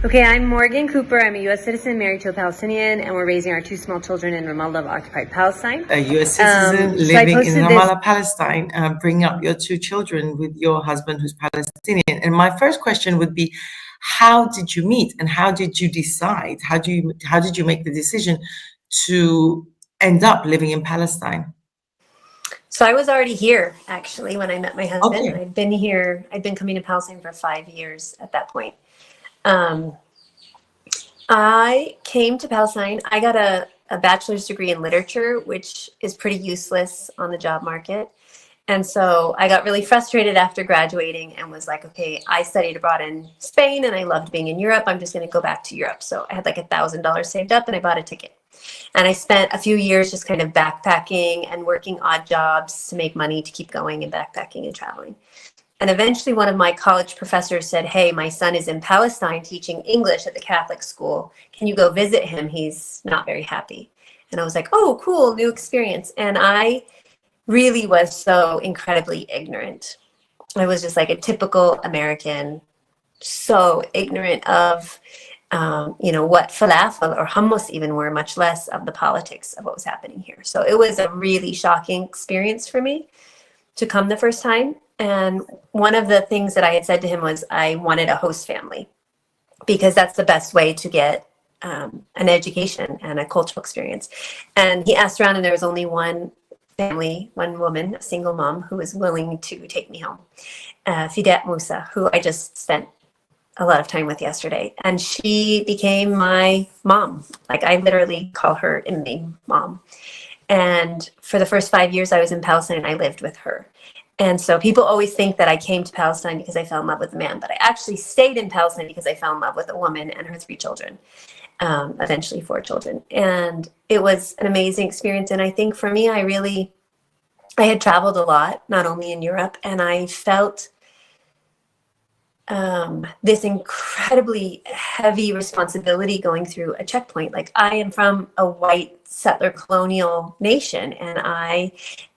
Okay, I'm Morgan Cooper. I'm a U.S. citizen married to a Palestinian, and we're raising our two small children in Ramallah of occupied Palestine. A U.S. citizen So I living in posted Ramallah, Palestine, bringing up your two children with your husband who's Palestinian. And my first question would be, how did you meet and how did you decide? How did you make the decision to end up living in Palestine? So I was already here actually when I met my husband. Okay. I'd been here. I'd been coming to Palestine for 5 years at that point. I came to Palestine. I got a bachelor's degree in literature, which is pretty useless on the job market. And so I got really frustrated after graduating and was like, okay, I studied abroad in Spain and I loved being in Europe. I'm just going to go back to Europe. So I had like $1,000 saved up and I bought a ticket. And I spent a few years just kind of backpacking and working odd jobs to make money to keep going and backpacking and traveling. And eventually one of my college professors said, hey, my son is in Palestine teaching English at the Catholic school. Can you go visit him? He's not very happy. And I was like, oh, cool, new experience. And I really was so incredibly ignorant. I was just like a typical American, so ignorant of, what falafel or hummus even were, much less of the politics of what was happening here. So it was a really shocking experience for me to come the first time. And one of the things that I had said to him was I wanted a host family because that's the best way to get an education and a cultural experience. And he asked around and there was only one family, one woman, a single mom who was willing to take me home, Fidat Musa, who I just spent a lot of time with yesterday. And she became my mom. Like I literally call her in name mom. And for the first 5 years I was in Palestine, I lived with her. And so people always think that I came to Palestine because I fell in love with a man, but I actually stayed in Palestine because I fell in love with a woman and her 3 children, eventually 4 children. And it was an amazing experience. And I think for me, I had traveled a lot, not only in Europe, and I felt this incredibly heavy responsibility going through a checkpoint. Like I am from a white settler colonial nation and I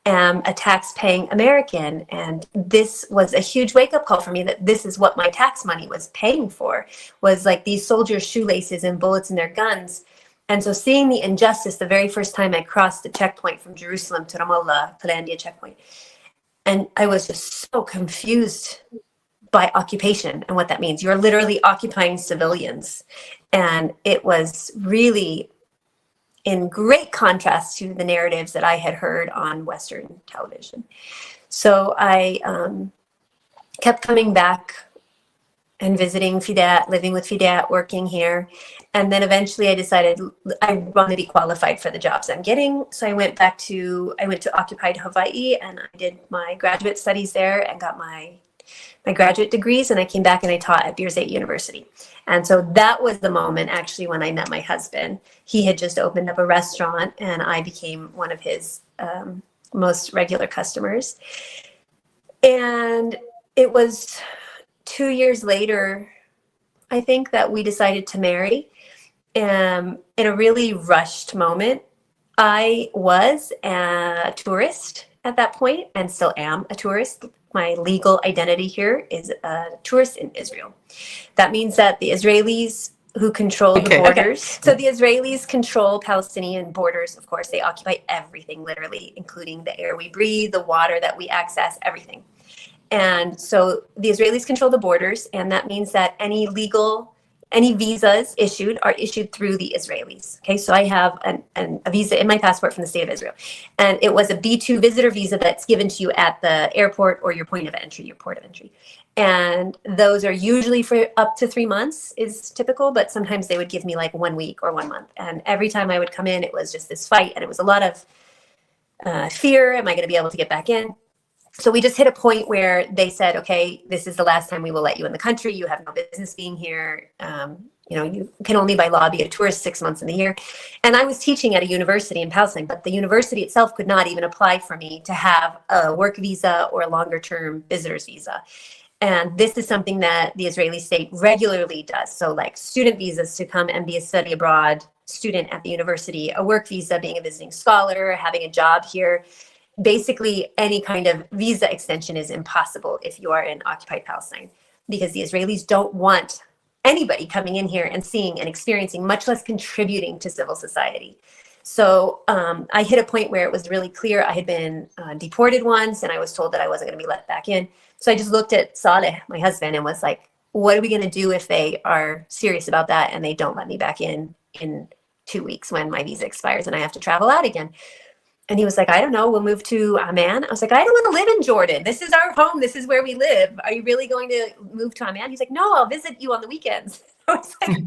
am a tax-paying American. And this was a huge wake-up call for me that this is what my tax money was paying for, was like these soldiers' shoelaces and bullets in their guns. And so seeing the injustice the very first time I crossed the checkpoint from Jerusalem to Ramallah, Kalandia checkpoint, and I was just so confused by occupation and what that means. You're literally occupying civilians. And it was really in great contrast to the narratives that I had heard on Western television. So I kept coming back and visiting Fidat, living with Fidat, working here. And then eventually I decided I want to be qualified for the jobs I'm getting. So I went to occupied Hawaii and I did my graduate studies there and got my graduate degrees, and I came back and I taught at Birzeit University. And so that was the moment actually when I met my husband. He had just opened up a restaurant and I became one of his most regular customers. And it was 2 years later, I think, that we decided to marry in a really rushed moment. I was a tourist at that point and still am a tourist. My legal identity here is a tourist in Israel. That means that the Israelis who control the borders. So the Israelis control Palestinian borders. Of course, they occupy everything, literally, including the air we breathe, the water that we access, everything. And so the Israelis control the borders. And that means that any visas are issued through the Israelis. Okay, so I have a visa in my passport from the state of Israel. And it was a B2 visitor visa that's given to you at the airport or your point of entry, your port of entry. And those are usually for up to 3 months is typical, but sometimes they would give me like 1 week or 1 month. And every time I would come in, it was just this fight. And it was a lot of fear. Am I going to be able to get back in? So we just hit a point where they said, okay, this is the last time we will let you in the country. You have no business being here. You can only by law be a tourist 6 months in the year. And I was teaching at a university in Palestine, but the university itself could not even apply for me to have a work visa or a longer term visitor's visa. And this is something that the Israeli state regularly does. So like student visas to come and be a study abroad student at the university, a work visa being a visiting scholar, having a job here. Basically, any kind of visa extension is impossible if you are in occupied Palestine because the Israelis don't want anybody coming in here and seeing and experiencing, much less contributing to civil society. So I hit a point where it was really clear I had been deported once, and I was told that I wasn't going to be let back in. So I just looked at Saleh, my husband, and was like, what are we going to do if they are serious about that and they don't let me back in 2 weeks when my visa expires and I have to travel out again? And he was like, I don't know, we'll move to Amman. I was like, I don't want to live in Jordan. This is our home. This is where we live. Are you really going to move to Amman? He's like, no, I'll visit you on the weekends. I was like,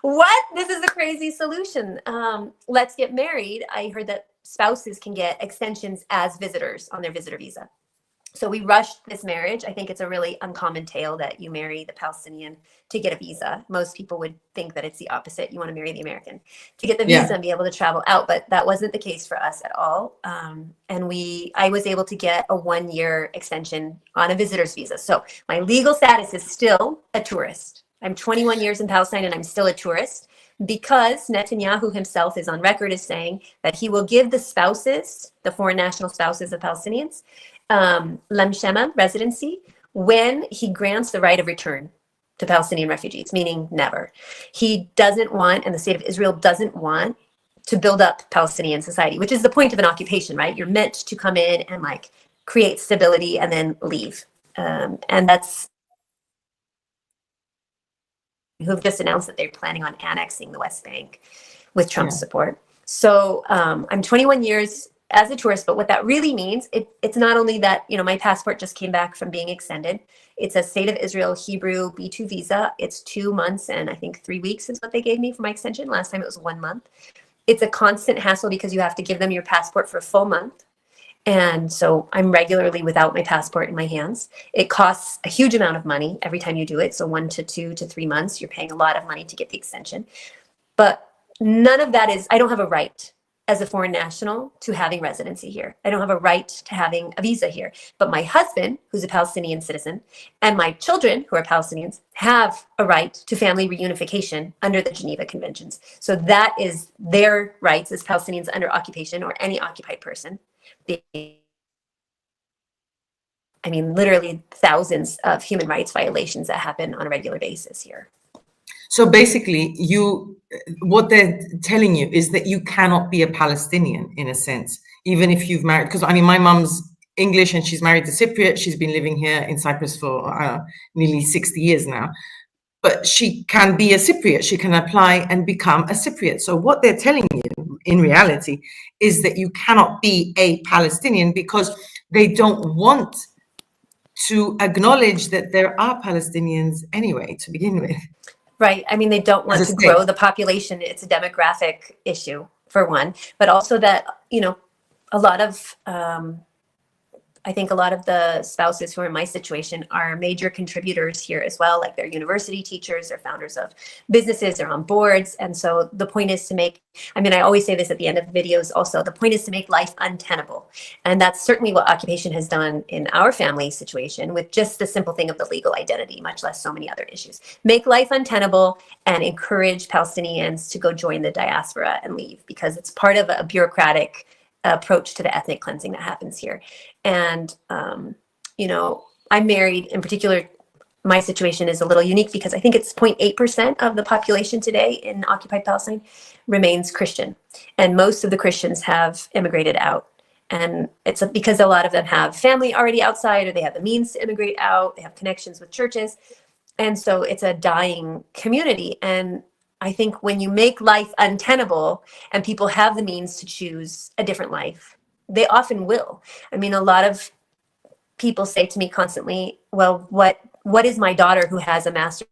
what? This is a crazy solution. Let's get married. I heard that spouses can get extensions as visitors on their visitor visa. So we rushed this marriage. I think it's a really uncommon tale that you marry the Palestinian to get a visa. Most people would think that it's the opposite. You want to marry the American to get the visa and be able to travel out, but that wasn't the case for us at all. And I was able to get a 1-year extension on a visitor's visa. So my legal status is still a tourist. I'm 21 years in Palestine and I'm still a tourist, because Netanyahu himself is on record as saying that he will give the spouses, the foreign national spouses of Palestinians, Lamshema residency when he grants the right of return to Palestinian refugees, meaning never. He doesn't want, and the state of Israel doesn't want, to build up Palestinian society, which is the point of an occupation, right? You're meant to come in and like create stability and then leave. And that's who have just announced that they're planning on annexing the West Bank with Trump's support. So I'm 21 years as a tourist, but what that really means, it's not only that, you know, my passport just came back from being extended. It's a State of Israel Hebrew B2 visa. It's 2 months and I think 3 weeks is what they gave me for my extension. Last time it was 1 month. It's a constant hassle because you have to give them your passport for a full month. And so I'm regularly without my passport in my hands. It costs a huge amount of money every time you do it. So 1 to 2 to 3 months, you're paying a lot of money to get the extension. But none of that is, I don't have a right as a foreign national to having residency here. I don't have a right to having a visa here. But my husband, who's a Palestinian citizen, and my children, who are Palestinians, have a right to family reunification under the Geneva Conventions. So that is their rights as Palestinians under occupation, or any occupied person. I mean, literally thousands of human rights violations that happen on a regular basis here. So basically, what they're telling you is that you cannot be a Palestinian in a sense, even if you've married. Because I mean, my mum's English and she's married to Cypriot. She's been living here in Cyprus for nearly 60 years now. But she can be a Cypriot. She can apply and become a Cypriot. So what they're telling you in reality is that you cannot be a Palestinian because they don't want to acknowledge that there are Palestinians anyway to begin with. Right. I mean, they don't want to grow the population. It's a demographic issue, for one, but also that, you know, a lot of, I think a lot of the spouses who are in my situation are major contributors here as well. Like they're university teachers, they're founders of businesses, they're on boards. And so the point is to make, I mean, I always say this at the end of videos also, the point is to make life untenable. And that's certainly what occupation has done in our family situation with just the simple thing of the legal identity, much less so many other issues. Make life untenable and encourage Palestinians to go join the diaspora and leave, because it's part of a bureaucratic approach to the ethnic cleansing that happens here. And, you know, I'm married. In particular, my situation is a little unique because I think it's 0.8% of the population today in occupied Palestine remains Christian. And most of the Christians have immigrated out. And it's because a lot of them have family already outside, or they have the means to immigrate out. They have connections with churches. And so it's a dying community. And I think when you make life untenable and people have the means to choose a different life, they often will. I mean, a lot of people say to me constantly, well, what is my daughter who has a master's?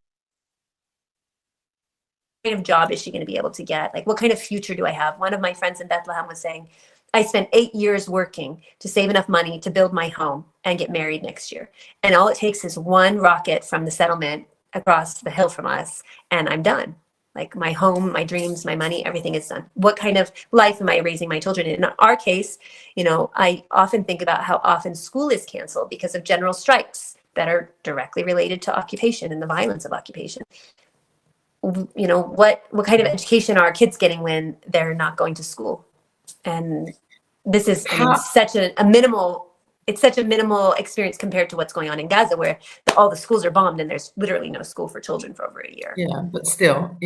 What kind of job is she going to be able to get? Like, what kind of future do I have? One of my friends in Bethlehem was saying, I spent 8 years working to save enough money to build my home and get married next year. And all it takes is one rocket from the settlement across the hill from us, and I'm done. Like my home, my dreams, my money, everything is done. What kind of life am I raising my children in? In our case, you know, I often think about how often school is canceled because of general strikes that are directly related to occupation and the violence of occupation. You know, what kind of education are our kids getting when they're not going to school? And this is, I mean, such a minimal it's such a minimal experience compared to what's going on in Gaza, where all the schools are bombed and there's literally no school for children for over a year. Yeah, but still,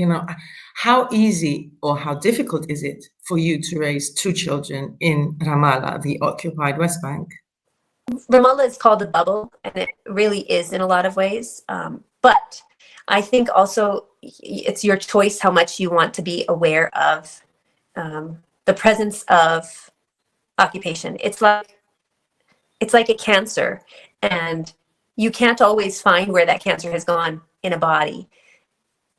how easy or how difficult is it for you to raise two children in Ramallah, the occupied West Bank? Ramallah is called a bubble, and it really is in a lot of ways. But I think also it's your choice how much you want to be aware of the presence of occupation. It's like a cancer, and you can't always find where that cancer has gone in a body,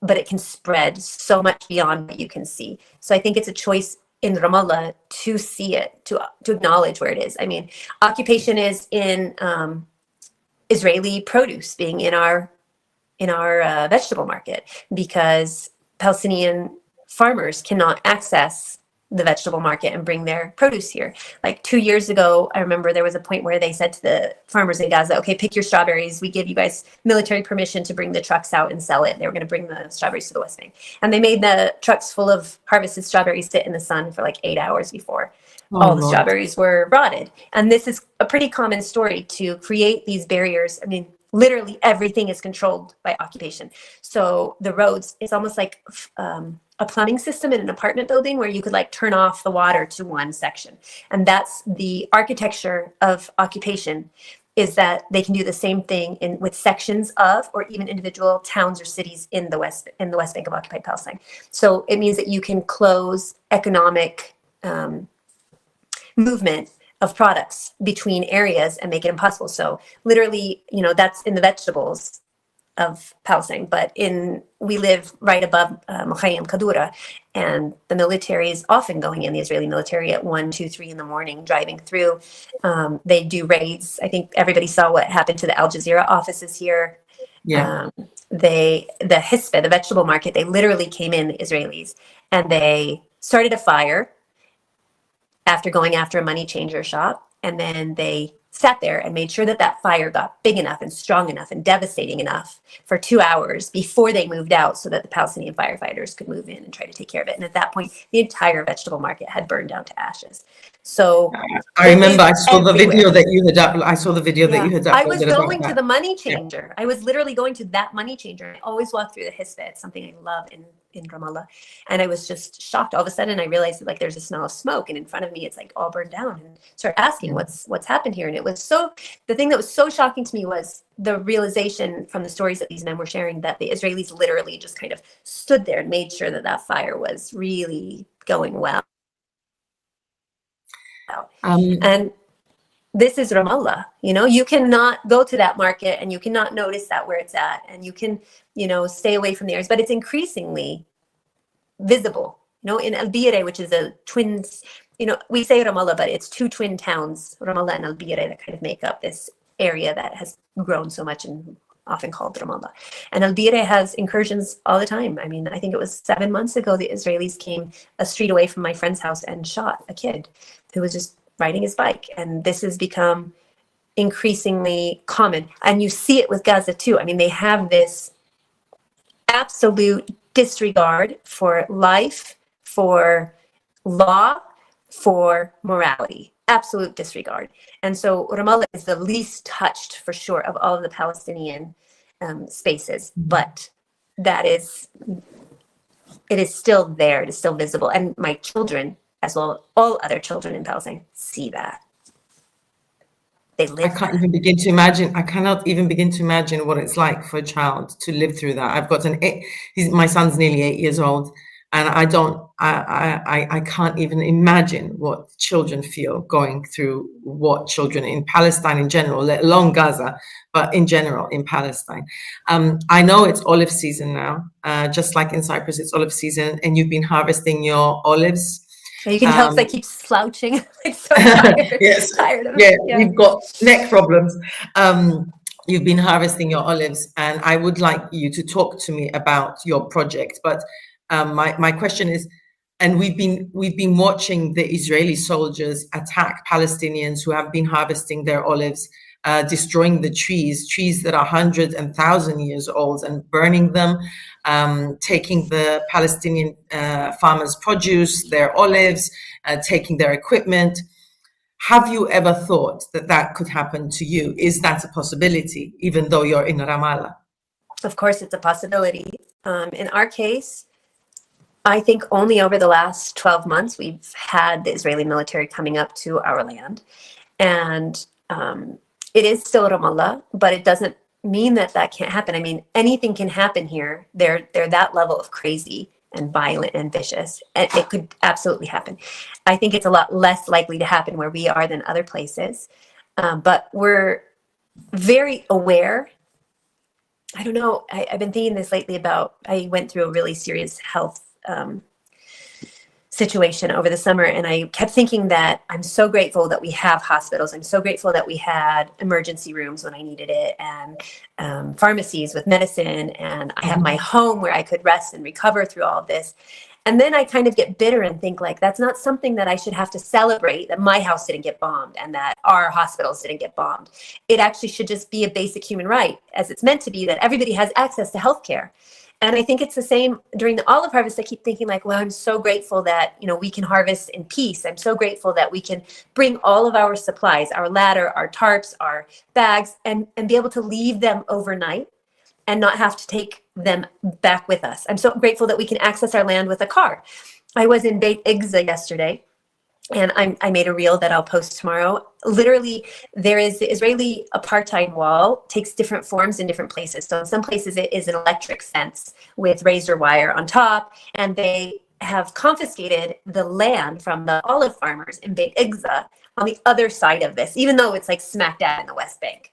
but it can spread so much beyond what you can see. So I think it's a choice in Ramallah to see it, to acknowledge where it is. I mean, occupation is in Israeli produce being in our vegetable market, because Palestinian farmers cannot access the vegetable market and bring their produce here. Like 2 years ago, I remember there was a point where they said to the farmers in Gaza, okay, pick your strawberries. We give you guys military permission to bring the trucks out and sell it. They were going to bring the strawberries to the West Bank. And they made the trucks full of harvested strawberries sit in the sun for like 8 hours before all the strawberries were rotted. And this is a pretty common story to create these barriers. I mean, literally everything is controlled by occupation. So the roads, it's almost like a plumbing system in an apartment building where you could like turn off the water to one section. And that's the architecture of occupation, is that they can do the same thing with sections of, or even individual towns or cities in the West Bank of occupied Palestine. So it means that you can close economic movement of products between areas and make it impossible. So literally, that's in the vegetables of Palestine, but we live right above Mukhayam Kadura, and the military is often going in, the Israeli military, at 1, 2, 3 in the morning, driving through. They do raids. I think everybody saw what happened to the Al Jazeera offices here. Yeah. The Hisbeh, the vegetable market, they literally came in, the Israelis, and they started a fire after going after a money changer shop. And then they sat there and made sure that fire got big enough and strong enough and devastating enough for 2 hours before they moved out, so that the Palestinian firefighters could move in and try to take care of it. And at that point, the entire vegetable market had burned down to ashes. So I remember I saw the video that you had uploaded. I was going to the money changer. Yeah. I was literally going to that money changer. I always walk through the Hisbeh. It's something I love in Ramallah. And I was just shocked. All of a sudden I realized that like there's a smell of smoke, and in front of me it's like all burned down, and start asking what's happened here. And it was the thing that was so shocking to me was the realization from the stories that these men were sharing, that the Israelis literally just kind of stood there and made sure that fire was really going well. And this is Ramallah. You cannot go to that market, and you cannot notice that where it's at, and you can, stay away from the areas, but it's increasingly visible. In Al Bire, which is a twins, we say Ramallah, but it's two twin towns, Ramallah and Al Bire, that kind of make up this area that has grown so much and often called Ramallah. And Al Bire has incursions all the time. I mean, I think it was 7 months ago, the Israelis came a street away from my friend's house and shot a kid who was just riding his bike. And this has become increasingly common. And you see it with Gaza too. I mean, they have this absolute disregard for life, for law, for morality. Absolute disregard. And so Ramallah is the least touched, for sure, of all of the Palestinian spaces. But it is still there. It is still visible. And my children, as well, all other children in Palestine, see that. They live. I cannot even begin to imagine what it's like for a child to live through that. I've got my son's nearly 8 years old, and I can't even imagine what children feel going through what children in Palestine in general, let alone Gaza, but in general in Palestine. I know it's olive season now, just like in Cyprus, it's olive season, and you've been harvesting your olives. You can tell because I keep slouching, like so tired. Yes. Tired of it. Yeah, you've got neck problems. You've been harvesting your olives, and I would like you to talk to me about your project. But my question is, and we've been watching the Israeli soldiers attack Palestinians who have been harvesting their olives, destroying the trees that are 100 and 1,000 years old, and burning them, taking the Palestinian farmers' produce, their olives, taking their equipment. Have you ever thought that that could happen to you? Is that a possibility, even though you're in Ramallah? Of course, it's a possibility. In our case, I think only over the last 12 months, we've had the Israeli military coming up to our land. And it is still Ramallah, but it doesn't mean that that can't happen. I mean, anything can happen here. They're that level of crazy and violent and vicious. And it could absolutely happen. I think it's a lot less likely to happen where we are than other places. But we're very aware. I don't know. I've been thinking this lately about, I went through a really serious health situation over the summer, and I kept thinking that I'm so grateful that we have hospitals. I'm so grateful that we had emergency rooms when I needed it, and pharmacies with medicine, and I have my home where I could rest and recover through all of this. And then I kind of get bitter and think, like, that's not something that I should have to celebrate, that my house didn't get bombed and that our hospitals didn't get bombed. It actually should just be a basic human right, as it's meant to be, that everybody has access to healthcare. And I think it's the same during the olive harvest. I keep thinking, like, well, I'm so grateful that, you know, we can harvest in peace. I'm so grateful that we can bring all of our supplies, our ladder, our tarps, our bags, and be able to leave them overnight and not have to take them back with us. I'm so grateful that we can access our land with a car. I was in Beit Igza yesterday, and I made a reel that I'll post tomorrow. Literally, there is the Israeli apartheid wall, takes different forms in different places. So in some places it is an electric fence with razor wire on top, and they have confiscated the land from the olive farmers in Beit Igza on the other side of this, even though it's like smack dab in the West Bank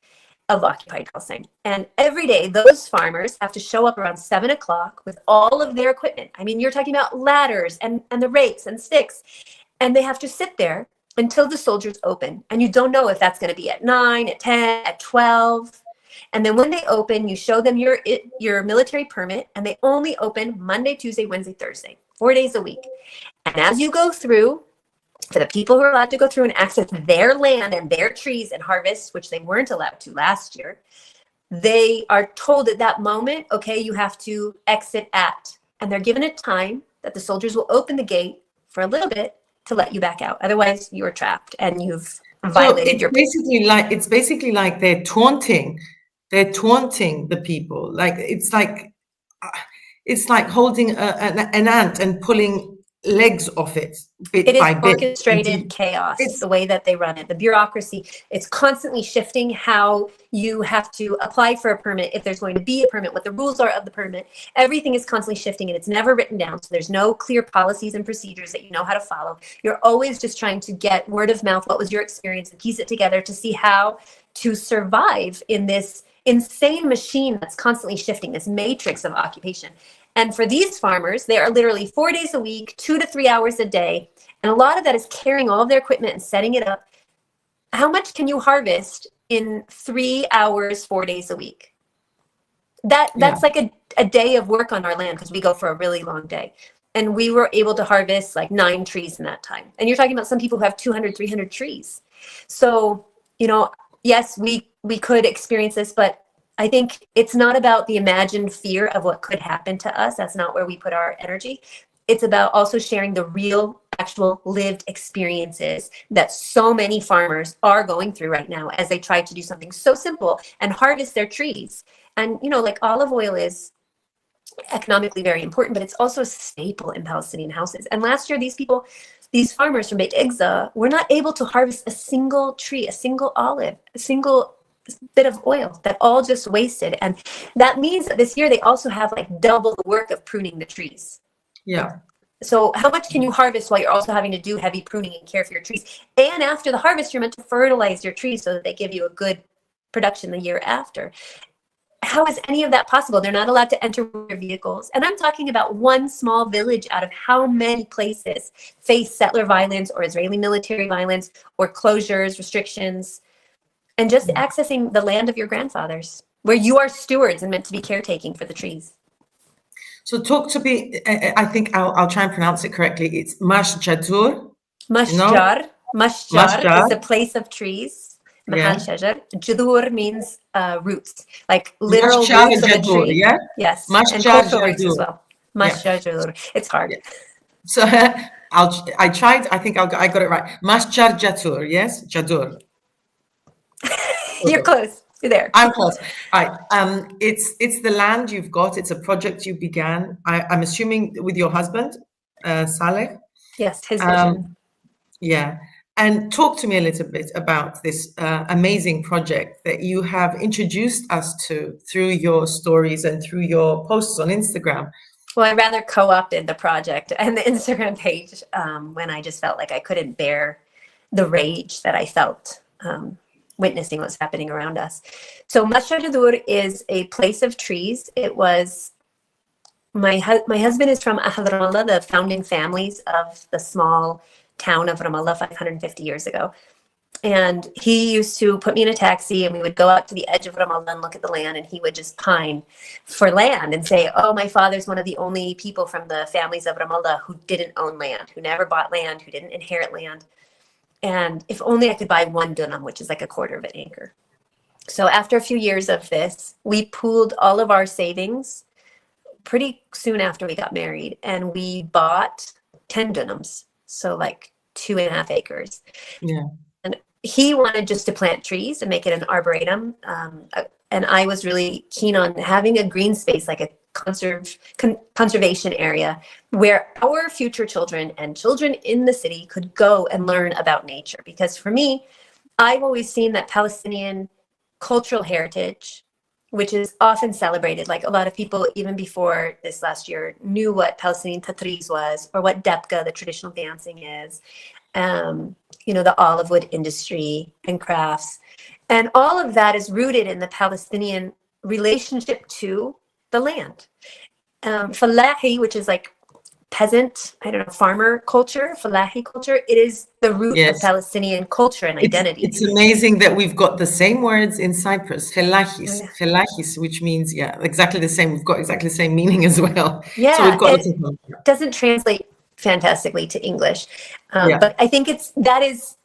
of occupied Palestine. And every day those farmers have to show up around 7 o'clock with all of their equipment. I mean, you're talking about ladders and the rakes and sticks. And they have to sit there until the soldiers open. And you don't know if that's going to be at 9, at 10, at 12. And then when they open, you show them your military permit, and they only open Monday, Tuesday, Wednesday, Thursday, 4 days a week. And as you go through, for the people who are allowed to go through and access their land and their trees and harvest, which they weren't allowed to last year, they are told at that moment, okay, you have to exit at. And they're given a time that the soldiers will open the gate for a little bit to let you back out. Otherwise, you're trapped and you've violated your. It's basically like they're taunting the people. Like it's like holding an ant and pulling legs off it bit by bit. It is orchestrated chaos. It's the way that they run it. The bureaucracy, it's constantly shifting how you have to apply for a permit, if there's going to be a permit, what the rules are of the permit. Everything is constantly shifting, and it's never written down. So there's no clear policies and procedures that you know how to follow. You're always just trying to get word of mouth, what was your experience, and piece it together to see how to survive in this insane machine that's constantly shifting, this matrix of occupation. And for these farmers, they are literally 4 days a week, 2 to 3 hours a day. And a lot of that is carrying all of their equipment and setting it up. How much can you harvest in 3 hours, 4 days a week? That's like a day of work on our land, because we go for a really long day. And we were able to harvest like 9 trees in that time. And you're talking about some people who have 200, 300 trees. So, you know, yes, we could experience this, but I think it's not about the imagined fear of what could happen to us. That's not where we put our energy. It's about also sharing the real, actual lived experiences that so many farmers are going through right now as they try to do something so simple and harvest their trees. And, you know, like olive oil is economically very important, but it's also a staple in Palestinian houses. And last year, these farmers from Beit Igza were not able to harvest a single tree, a single olive, a single bit of oil, that all just wasted. And that means that this year they also have like double the work of pruning the trees. Yeah. So how much can you harvest while you're also having to do heavy pruning and care for your trees? And after the harvest, you're meant to fertilize your trees so that they give you a good production the year after. How is any of that possible? They're not allowed to enter their vehicles. And I'm talking about one small village out of how many places face settler violence or Israeli military violence or closures, restrictions, and just accessing the land of your grandfathers, where you are stewards and meant to be caretaking for the trees. So talk to me, I think I'll try and pronounce it correctly. It's Mashjadur. Mashjar. Mashjar is a place of trees. Mahal shajar. Jadur means roots, like literal Mashjar roots of a tree. Yeah? Yes, Mashjar and cultural roots as well. Mashjar jadur. It's hard. So I tried. I think I got it right. Mashchar Jatur. Yes, Jadur. You're Okay. close. You're there. I'm close. All right. It's the land you've got. It's a project you began. I'm assuming with your husband, Saleh. Yes, his Um, vision. yeah. And talk to me a little bit about this amazing project that you have introduced us to through your stories and through your posts on Instagram. Well, I rather co-opted the project and the Instagram page when I just felt like I couldn't bear the rage that I felt witnessing what's happening around us. So Masjid is a place of trees. It was my husband is from Ahl Ramallah, the founding families of the small town of Ramallah 550 years ago. And he used to put me in a taxi and we would go out to the edge of Ramallah and look at the land, and he would just pine for land and say, oh, my father's one of the only people from the families of Ramallah who didn't own land, who never bought land, who didn't inherit land. And if only I could buy 1 dunam, which is like a quarter of an acre. So after a few years of this, we pooled all of our savings pretty soon after we got married, and we bought 10 dunams. So like 2.5 acres. Yeah. He wanted just to plant trees and make it an arboretum. And I was really keen on having a green space, like a conservation area where our future children and children in the city could go and learn about nature. Because for me, I've always seen that Palestinian cultural heritage, which is often celebrated, like a lot of people, even before this last year, knew what Palestinian tatriz was or what debka, the traditional dancing, is. The olive wood industry and crafts. And all of that is rooted in the Palestinian relationship to the land. Falahi, which is like peasant, farmer culture, Falahi culture, it is the root of Yes. Palestinian culture and identity. It's amazing that we've got the same words in Cyprus, felahis, which means, exactly the same. We've got exactly the same meaning as well. Yeah, so we've got it doesn't translate fantastically to English. Yeah. But I think that is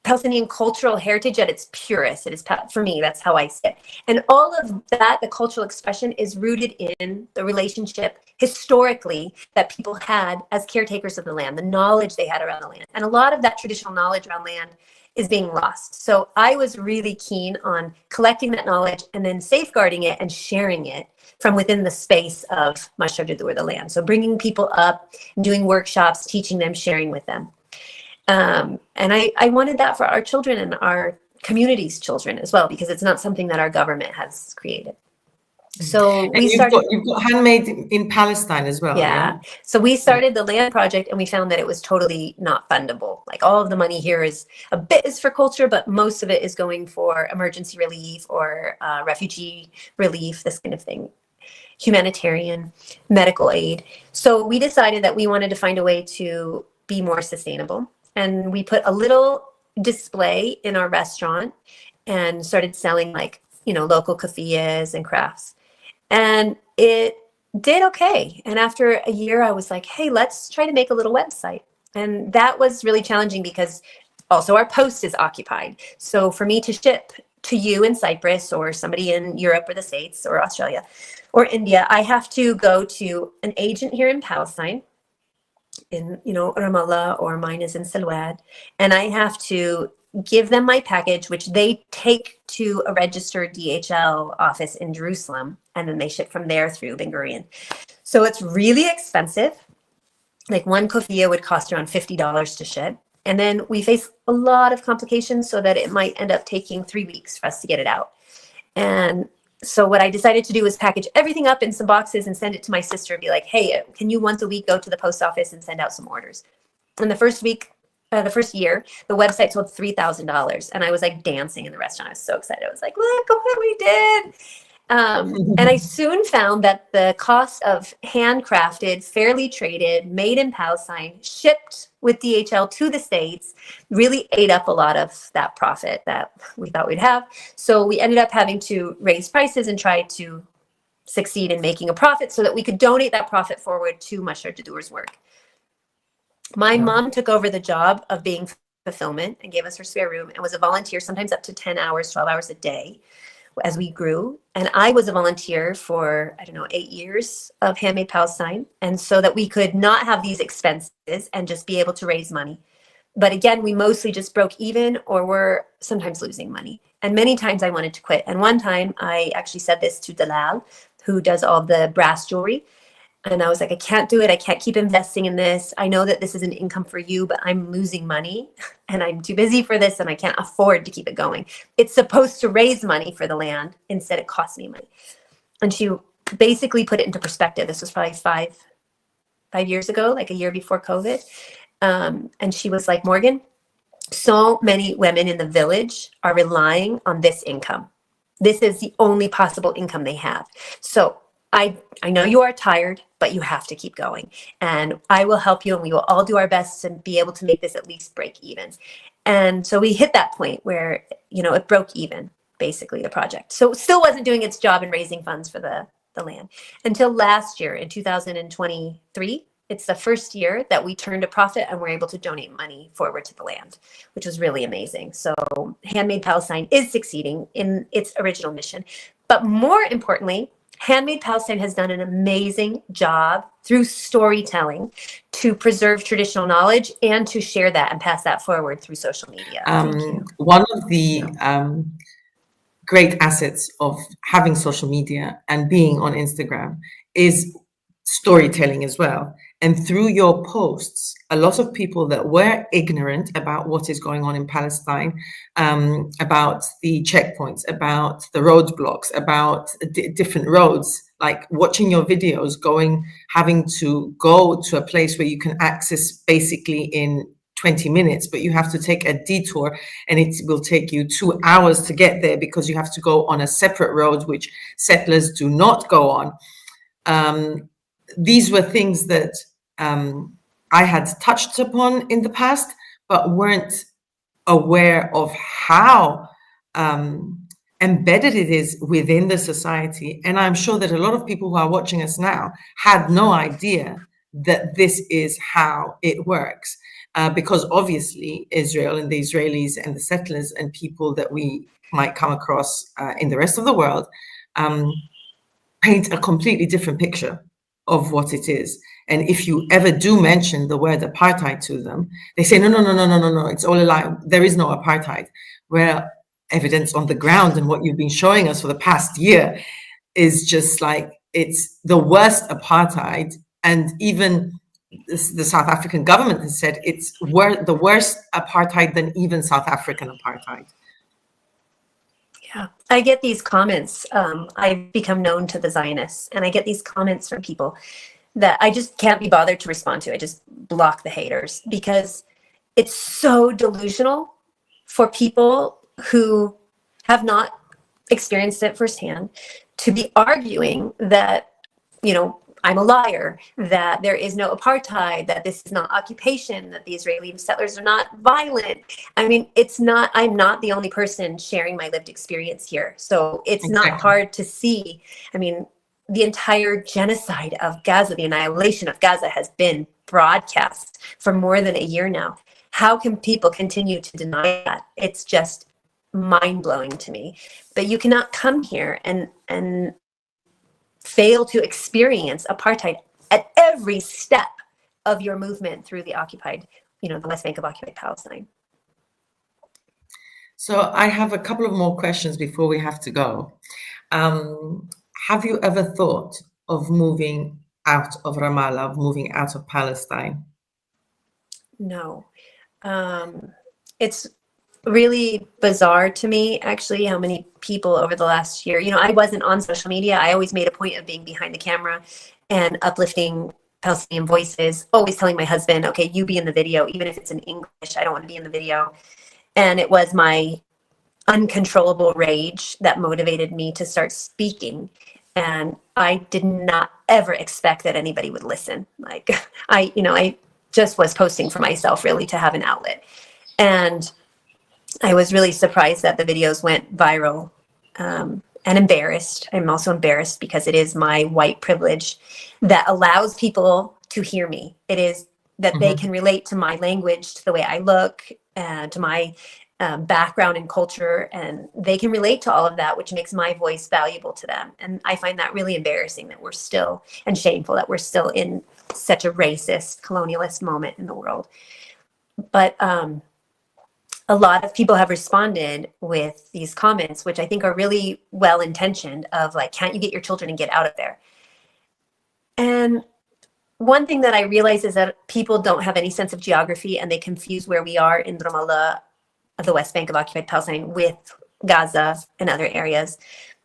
Palestinian cultural heritage at its purest. It is, for me, that's how I see it. And all of that, the cultural expression, is rooted in the relationship historically that people had as caretakers of the land, the knowledge they had around the land. And a lot of that traditional knowledge around land is being lost. So I was really keen on collecting that knowledge and then safeguarding it and sharing it from within the space of Mashhad-e-Dur, the land. So bringing people up, doing workshops, teaching them, sharing with them. And I wanted that for our children and our community's children as well, because it's not something that our government has created. So you've got handmade in Palestine as well. Yeah. So we started the land project and we found that it was totally not fundable. Like all of the money here is for culture, but most of it is going for emergency relief or refugee relief, this kind of thing, humanitarian, medical aid. So we decided that we wanted to find a way to be more sustainable. And we put a little display in our restaurant and started selling local kafiyas and crafts. And it did okay. And after a year, I was like, hey, let's try to make a little website. And that was really challenging because also our post is occupied. So for me to ship to you in Cyprus or somebody in Europe or the States or Australia or India, I have to go to an agent here in Palestine, in Ramallah, or mine is in Salwad, and I have to give them my package, which they take to a registered DHL office in Jerusalem, and then they ship from there through Ben Gurion. So it's really expensive. Like one kofia would cost around $50 to ship. And then we face a lot of complications so that it might end up taking 3 weeks for us to get it out. And so what I decided to do was package everything up in some boxes and send it to my sister and be like, hey, can you once a week go to the post office and send out some orders? And the first year, the website sold $3,000. And I was like dancing in the restaurant. I was so excited. I was like, look what we did. And I soon found that the cost of handcrafted, fairly traded, made in Palestine, shipped with DHL to the States really ate up a lot of that profit that we thought we'd have. So we ended up having to raise prices and try to succeed in making a profit so that we could donate that profit forward to Mashhad-e-Dur's work. My mom took over the job of being fulfillment and gave us her spare room and was a volunteer, sometimes up to 10 hours, 12 hours a day. as we grew. And I was a volunteer for, I don't know, 8 years of Handmade Palestine. And so that we could not have these expenses and just be able to raise money. But again, we mostly just broke even or were sometimes losing money. And many times I wanted to quit. And one time I actually said this to Dalal, who does all the brass jewelry. And I was like, I can't do it. I can't keep investing in this. I know that this is an income for you, but I'm losing money and I'm too busy for this and I can't afford to keep it going. It's supposed to raise money for the land. Instead, it costs me money. And she basically put it into perspective. This was probably five years ago, like a year before COVID. And she was like, Morgan, so many women in the village are relying on this income. This is the only possible income they have. So I know you are tired, but you have to keep going. And I will help you and we will all do our best to be able to make this at least break even. And so we hit that point where, it broke even, basically, the project. So it still wasn't doing its job in raising funds for the land until last year in 2023. It's the first year that we turned a profit and we're able to donate money forward to the land, which was really amazing. So Handmade Palestine is succeeding in its original mission. But more importantly, Handmade Palestine has done an amazing job through storytelling to preserve traditional knowledge and to share that and pass that forward through social media. Thank you. One of the great assets of having social media and being on Instagram is storytelling as well. And through your posts, a lot of people that were ignorant about what is going on in Palestine, about the checkpoints, about the roadblocks, about different roads, like watching your videos, having to go to a place where you can access basically in 20 minutes, but you have to take a detour and it will take you 2 hours to get there because you have to go on a separate road, which settlers do not go on. These were things that I had touched upon in the past, but weren't aware of how embedded it is within the society. And I'm sure that a lot of people who are watching us now had no idea that this is how it works. Because obviously Israel and the Israelis and the settlers and people that we might come across in the rest of the world paint a completely different picture of what it is. And if you ever do mention the word apartheid to them, they say, no, it's all a lie. There is no apartheid. Where evidence on the ground and what you've been showing us for the past year is just like, it's the worst apartheid. And even the South African government has said it's the worst apartheid than even South African apartheid. Yeah, I get these comments. I've become known to the Zionists, and I get these comments from people that I just can't be bothered to respond to. I just block the haters because it's so delusional for people who have not experienced it firsthand to be arguing that, I'm a liar, that there is no apartheid, that this is not occupation, that the Israeli settlers are not violent. I mean, I'm not the only person sharing my lived experience here. So it's Exactly. not hard to see. I mean, the entire genocide of Gaza, the annihilation of Gaza has been broadcast for more than a year now. How can people continue to deny that? It's just mind-blowing to me. But you cannot come here and fail to experience apartheid at every step of your movement through the occupied, the West Bank of occupied Palestine. So I have a couple of more questions before we have to go. Have you ever thought of moving out of Ramallah, of moving out of Palestine? No. It's really bizarre to me, actually, how many people over the last year, I wasn't on social media. I always made a point of being behind the camera and uplifting Palestinian voices, always telling my husband, okay, you be in the video, even if it's in English, I don't want to be in the video. And it was my uncontrollable rage that motivated me to start speaking. And I did not ever expect that anybody would listen. Like I just was posting for myself, really, to have an outlet. And I was really surprised that the videos went viral, and embarrassed. I'm also embarrassed because it is my white privilege that allows people to hear me. It is that they can relate to my language, to the way I look, to my background and culture, and they can relate to all of that, which makes my voice valuable to them. And I find that really embarrassing that we're still, and shameful that we're still in such a racist, colonialist moment in the world. But a lot of people have responded with these comments, which I think are really well intentioned, of like, can't you get your children and get out of there? And one thing that I realize is that people don't have any sense of geography, and they confuse where we are in Ramallah, the West Bank of occupied Palestine, with Gaza and other areas.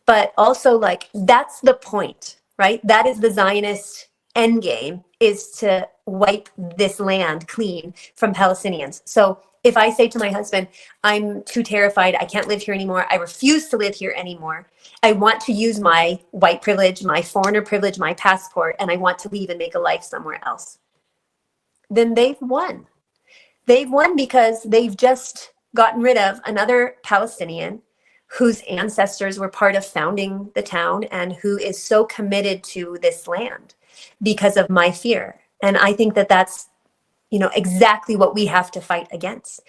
But also, like, that's the point, right? That is the Zionist end game, is to wipe this land clean from Palestinians. So if I say to my husband, I'm too terrified, I can't live here anymore, I refuse to live here anymore, I want to use my white privilege, my foreigner privilege, my passport, and I want to leave and make a life somewhere else, then they've won. They've won because they've just gotten rid of another Palestinian whose ancestors were part of founding the town and who is so committed to this land because of my fear. And I think that that's, you know, exactly what we have to fight against.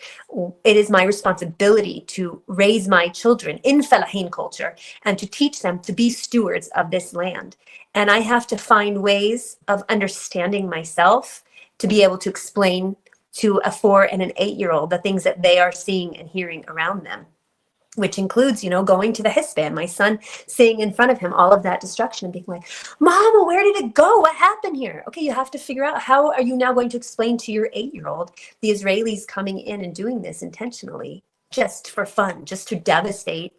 It is my responsibility to raise my children in Falahin culture and to teach them to be stewards of this land. And I have to find ways of understanding myself to be able to explain to a 4 and an 8-year-old the things that they are seeing and hearing around them, which includes, you know, going to the Hispan, my son seeing in front of him all of that destruction and being like, Mama, where did it go? What happened here? Okay, you have to figure out, how are you now going to explain to your 8-year-old the Israelis coming in and doing this intentionally, just for fun, just to devastate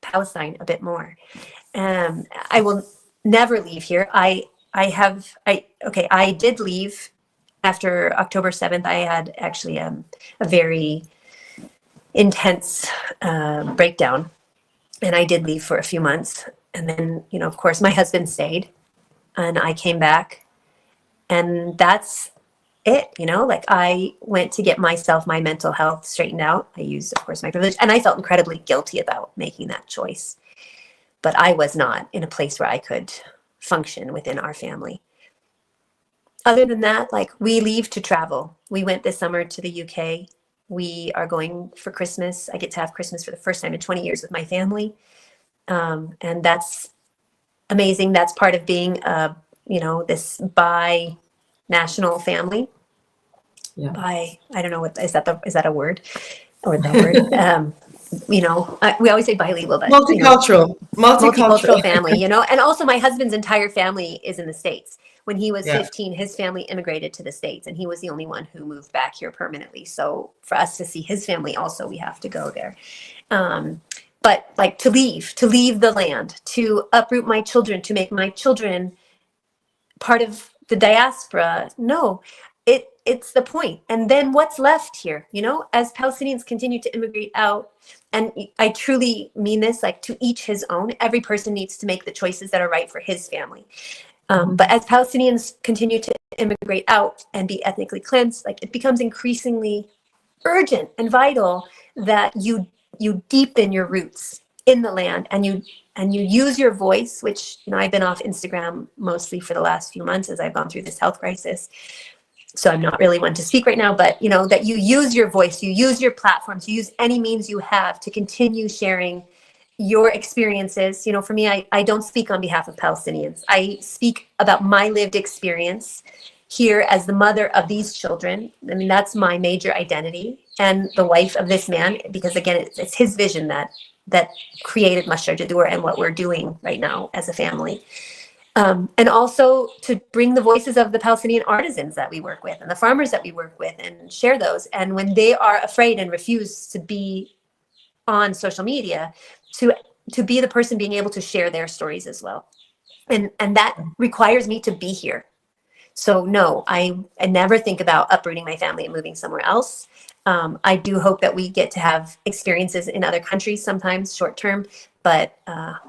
Palestine a bit more. I will never leave here. I did leave after October 7th. I had actually a very intense breakdown, and I did leave for a few months. And then, you know, of course, my husband stayed, and I came back, and that's it. You know, like, I went to get myself, my mental health straightened out. I used, of course, my privilege, and I felt incredibly guilty about making that choice, but I was not in a place where I could function within our family. Other than that, like, we leave to travel. We went this summer to the UK. We are going for Christmas. I get to have Christmas for the first time in 20 years with my family. And that's amazing. That's part of being, you know, this bi-national family. Yeah. I don't know what, is that a word? Or the word? You know, we always say bilingual, but Multicultural, you know, multicultural family, you know. And also my husband's entire family is in the States. When he was 15, his family immigrated to the States, and he was the only one who moved back here permanently. So for us to see his family also, we have to go there. But like, to leave the land, to uproot my children, to make my children part of the diaspora, no, it's the point. And then what's left here, you know, as Palestinians continue to immigrate out, and I truly mean this, like, to each his own. Every person needs to make the choices that are right for his family. But as Palestinians continue to immigrate out and be ethnically cleansed, like, it becomes increasingly urgent and vital that you deepen your roots in the land, and you use your voice, which, you know, I've been off Instagram mostly for the last few months as I've gone through this health crisis. So I'm not really one to speak right now, but, you know, that you use your voice, you use your platforms, you use any means you have to continue sharing your experiences. You know, for me, I don't speak on behalf of Palestinians. I speak about my lived experience here as the mother of these children. I mean, that's my major identity, and the wife of this man, because again, it's his vision that created Mashar Jadur and what we're doing right now as a family. And also to bring the voices of the Palestinian artisans that we work with and the farmers that we work with, and share those. And when they are afraid and refuse to be on social media, to be the person being able to share their stories as well. And that requires me to be here. So no, I never think about uprooting my family and moving somewhere else. I do hope that we get to have experiences in other countries sometimes, short term, but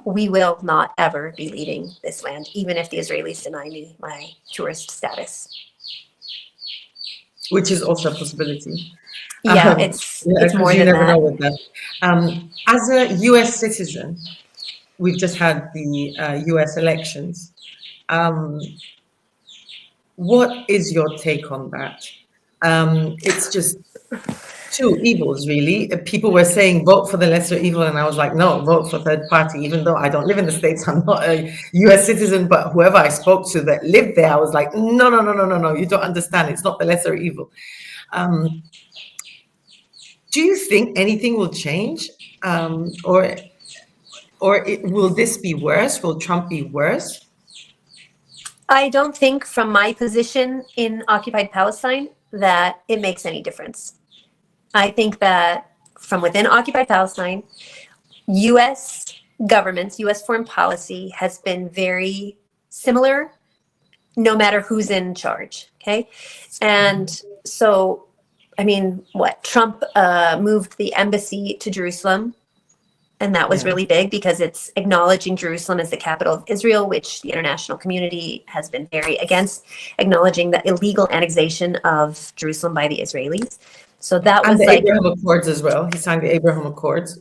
we will not ever be leaving this land, even if the Israelis deny me my tourist status. Which is also a possibility. Yeah, it's more than never that. know with that. As a US citizen, we've just had the US elections. What is your take on that? It's just two evils, really. People were saying vote for the lesser evil, and I was like, no, vote for third party. Even though I don't live in the States, I'm not a US citizen, but whoever I spoke to that lived there, I was like, no, no, no, no, no, no, you don't understand. It's not the lesser evil. Do you think anything will change, will this be worse? Will Trump be worse? I don't think from my position in occupied Palestine that it makes any difference. I think that from within occupied Palestine, US governments, US foreign policy has been very similar no matter who's in charge. Okay. And so, I mean, Trump moved the embassy to Jerusalem. And that was really big because it's acknowledging Jerusalem as the capital of Israel, which the international community has been very against, acknowledging the illegal annexation of Jerusalem by the Israelis. So that was the Abraham Accords as well. He signed the Abraham Accords,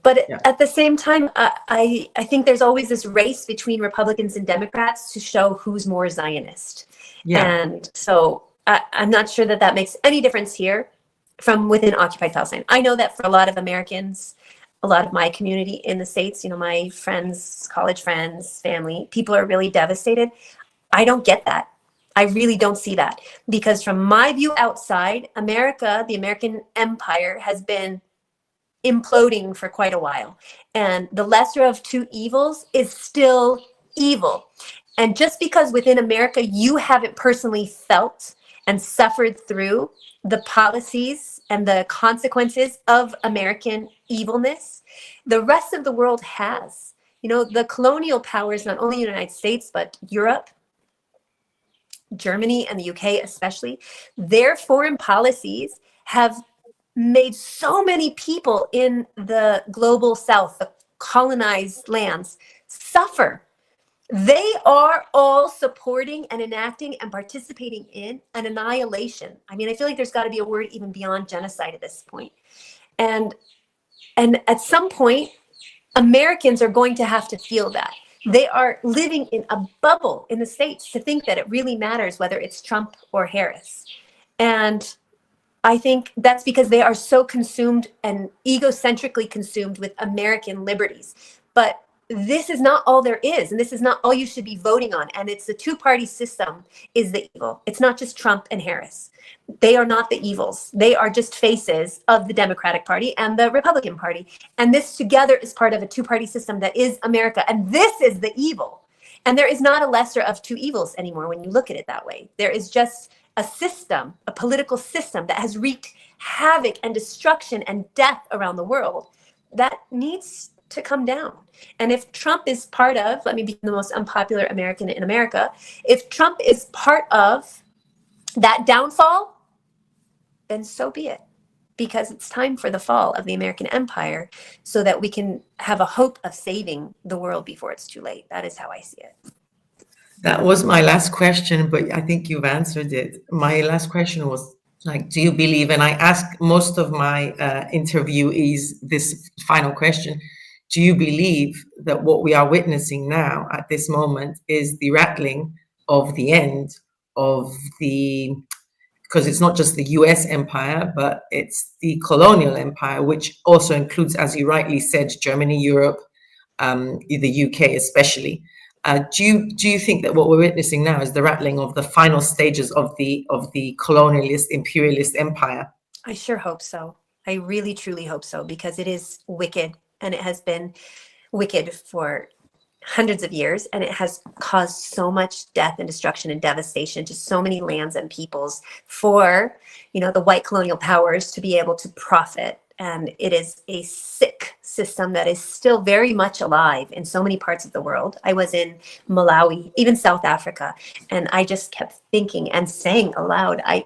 But at the same time, I think there's always this race between Republicans and Democrats to show who's more Zionist. Yeah. And so I'm not sure that makes any difference here from within occupied Palestine. I know that for a lot of Americans, a lot of my community in the States, my friends, college friends, family, people are really devastated. I don't get that. I really don't see that, because from my view outside, America, the American empire, has been imploding for quite a while. And the lesser of two evils is still evil. And just because within America you haven't personally felt and suffered through the policies and the consequences of American evilness, the rest of the world has. The colonial powers, not only in the United States, but Europe, Germany, and the UK especially, their foreign policies have made so many people in the global south, the colonized lands, suffer. They are all supporting and enacting and participating in an annihilation. I mean, I feel like there's got to be a word even beyond genocide at this point. And at some point, Americans are going to have to feel that. They are living in a bubble in the States to think that it really matters whether it's Trump or Harris. And I think that's because they are so consumed and egocentrically consumed with American liberties. But this is not all there is, and this is not all you should be voting on. And it's the two-party system is the evil. It's not just Trump and Harris. They are not the evils. They are just faces of the Democratic Party and the Republican Party. And this together is part of a two-party system that is America. And this is the evil. And there is not a lesser of two evils anymore when you look at it that way. There is just a system, a political system that has wreaked havoc and destruction and death around the world that needs to come down. And if Trump is part of, let me be the most unpopular American in America, if Trump is part of that downfall, then so be it. Because it's time for the fall of the American empire so that we can have a hope of saving the world before it's too late. That is how I see it. That was my last question, but I think you've answered it. My last question was, do you believe, and I ask most of my interviewees this final question, do you believe that what we are witnessing now at this moment is the rattling of the end of because it's not just the US empire, but it's the colonial empire, which also includes, as you rightly said, Germany, Europe, the UK especially. Do you think that what we're witnessing now is the rattling of the final stages of the colonialist, imperialist empire? I sure hope so. I really, truly hope so, because it is wicked, and it has been wicked for hundreds of years, and it has caused so much death and destruction and devastation to so many lands and peoples for, the white colonial powers to be able to profit. And it is a sick system that is still very much alive in so many parts of the world. I was in Malawi, even South Africa, and I just kept thinking and saying aloud, I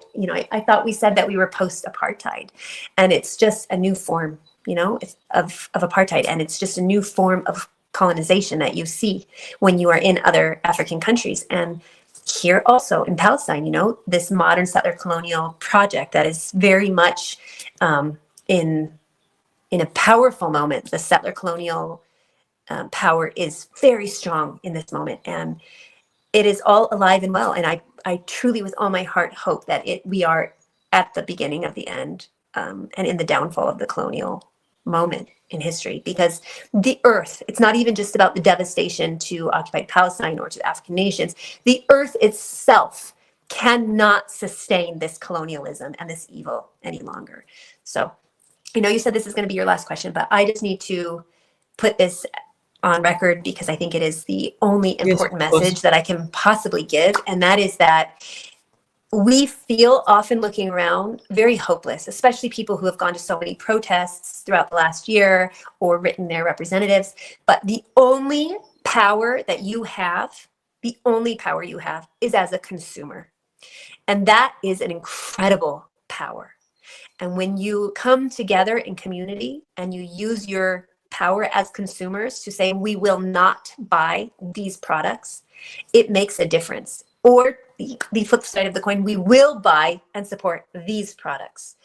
thought we said that we were post-apartheid, and it's just a new form, of apartheid. And it's just a new form of colonization that you see when you are in other African countries. And here also in Palestine, this modern settler colonial project that is very much in a powerful moment. The settler colonial power is very strong in this moment, and it is all alive and well. And I truly, with all my heart, hope that we are at the beginning of the end. and in the downfall of the colonial moment in history. Because the earth, it's not even just about the devastation to occupied Palestine or to African nations. The earth itself cannot sustain this colonialism and this evil any longer. So I know you said this is going to be your last question, but I just need to put this on record because I think it is the only important message that I can possibly give. And that is that we feel often looking around very hopeless, especially people who have gone to so many protests throughout the last year or written their representatives. But the only power that you have, the only power you have is as a consumer. And that is an incredible power. And when you come together in community and you use your power as consumers to say, we will not buy these products, it makes a difference. Or the flip side of the coin, we will buy and support these products.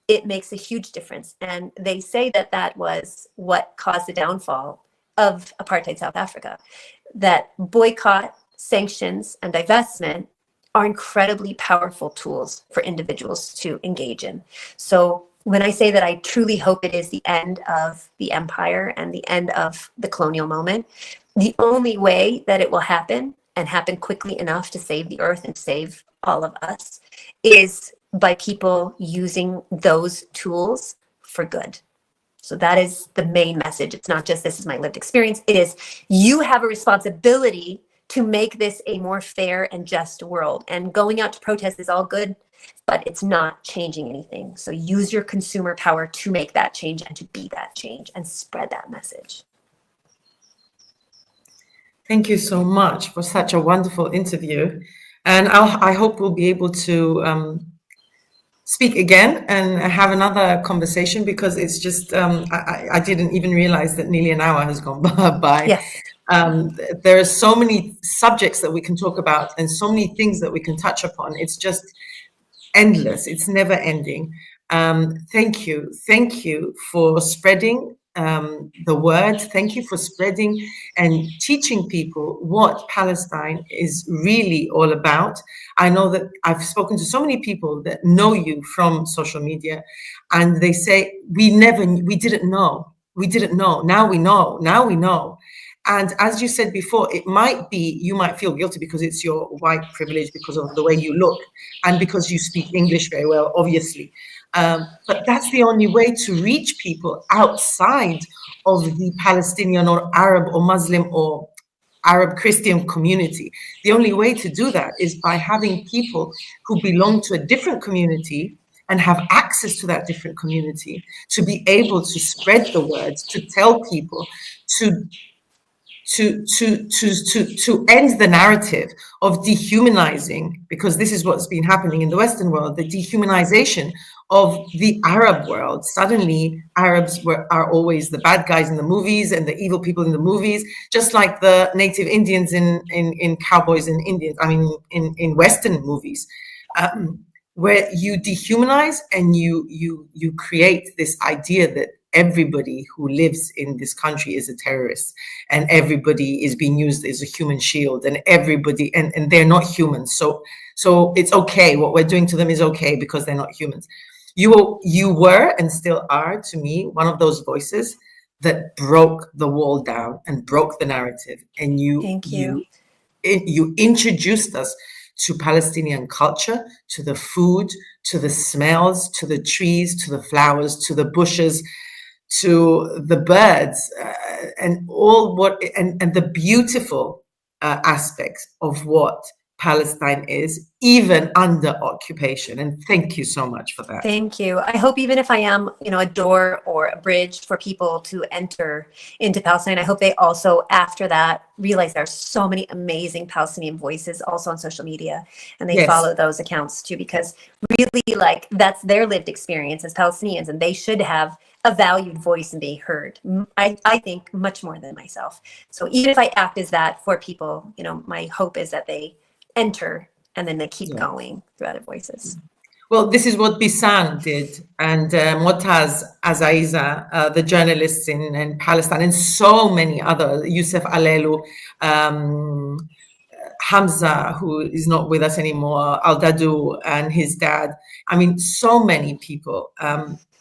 It makes a huge difference. And they say that that was what caused the downfall of apartheid South Africa, that boycott, sanctions, and divestment are incredibly powerful tools for individuals to engage in. So when I say that I truly hope it is the end of the empire and the end of the colonial moment, the only way that it will happen and happen quickly enough to save the earth and save all of us is by people using those tools for good. So that is the main message. It's not just this is my lived experience. It is you have a responsibility to make this a more fair and just world. And going out to protest is all good, but it's not changing anything. So use your consumer power to make that change and to be that change and spread that message. Thank you so much for such a wonderful interview. And I hope we'll be able to speak again and have another conversation, because it's just, I didn't even realize that nearly an hour has gone by. Yes. There are so many subjects that we can talk about and so many things that we can touch upon. It's just endless. It's never ending. Thank you. Thank you for spreading the word. Thank you for spreading and teaching people what Palestine is really all about. I know that I've spoken to so many people that know you from social media, and they say, we didn't know. We didn't know. Now we know. Now we know. And as you said before, it might be, you might feel guilty because it's your white privilege, because of the way you look, and because you speak English very well, obviously. But that's the only way to reach people outside of the Palestinian or Arab or Muslim or Arab Christian community. The only way to do that is by having people who belong to a different community and have access to that different community to be able to spread the words, to tell people, to end the narrative of dehumanizing, because this is what's been happening in the Western world, the dehumanization of the Arab world. Suddenly, Arabs are always the bad guys in the movies and the evil people in the movies, just like the native Indians in Cowboys and Indians, I mean, in Western movies, where you dehumanize and you create this idea that everybody who lives in this country is a terrorist, and everybody is being used as a human shield, and everybody, and they're not humans. So it's okay. What we're doing to them is okay because they're not humans. You were and still are, to me, one of those voices that broke the wall down and broke the narrative. And you introduced us to Palestinian culture, to the food, to the smells, to the trees, to the flowers, to the bushes, to the birds, and all and the beautiful aspects of what Palestine is, even under occupation. And thank you so much for that. Thank you. I hope even if I am, a door or a bridge for people to enter into Palestine, I hope they also, after that, realize there are so many amazing Palestinian voices also on social media, and they follow those accounts too, because really, that's their lived experience as Palestinians, and they should have a valued voice and be heard. I think much more than myself. So even if I act as that for people, my hope is that they enter and then they keep going through other voices. Well, this is what Bisan did, and Motaz Azaiza, the journalists in Palestine, and so many other, Youssef Alelu, Hamza, who is not with us anymore, Al Dadu and his dad. I mean, so many people.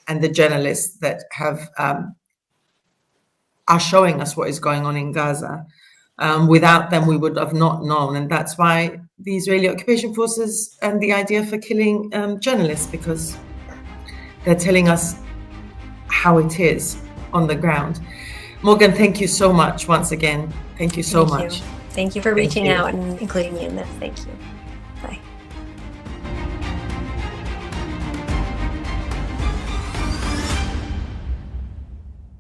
and the journalists that have are showing us what is going on in Gaza. Without them, we would have not known, and that's why the Israeli occupation forces and the idea for killing journalists, because they're telling us how it is on the ground. Morgan, thank you so much once again. Thank you so much. Thank you for reaching out and including me in this. Thank you.